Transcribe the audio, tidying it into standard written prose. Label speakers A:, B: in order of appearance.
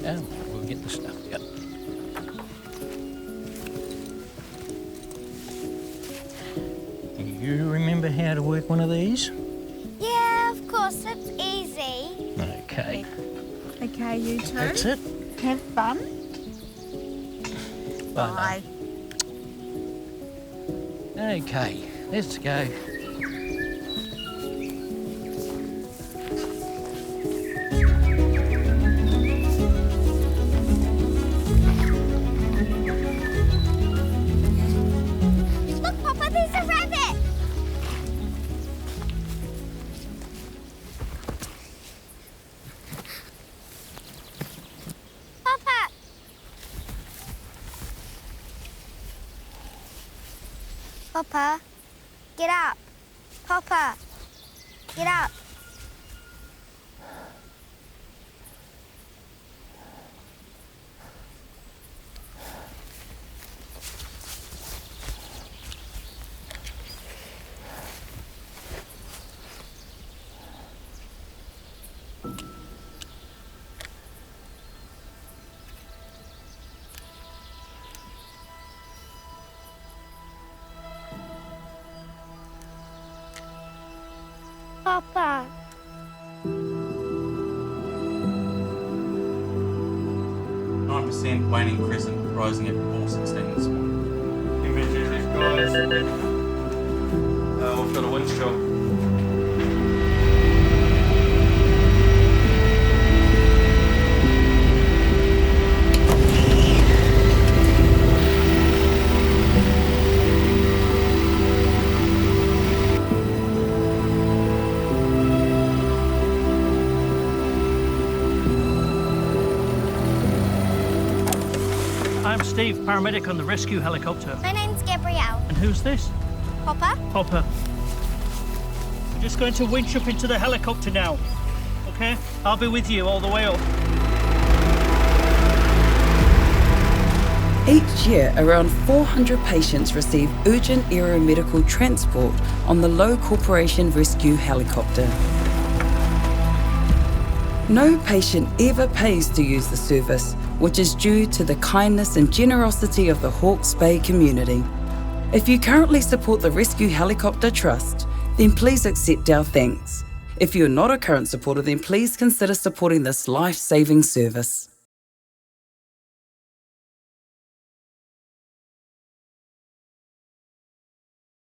A: go. We'll get the stuff. Yep. Do you remember how to work one of these?
B: Yeah, of course, it's easy.
A: Okay.
C: Okay, you two.
A: That's it.
C: Have fun.
A: Bye. Okay, let's go.
B: Look, Poppa, there's a rabbit. Poppa. Poppa, get up. Poppa, get up. Poppa.
D: 9% waning crescent rising at 4:16 this morning.
E: Emergencies, guys. We've got a wind chill.
F: I'm Steve, paramedic on the rescue helicopter.
B: My name's Gabrielle.
F: And who's this?
B: Poppa?
F: Poppa. We're just going to winch up into the helicopter now. Okay? I'll be with you all the way up.
G: Each year, around 400 patients receive urgent aeromedical transport on the Lowe Corporation Rescue Helicopter. No patient ever pays to use the service, which is due to the kindness and generosity of the Hawke's Bay community. If you currently support the Rescue Helicopter Trust, then please accept our thanks. If you're not a current supporter, then please consider supporting this life-saving service.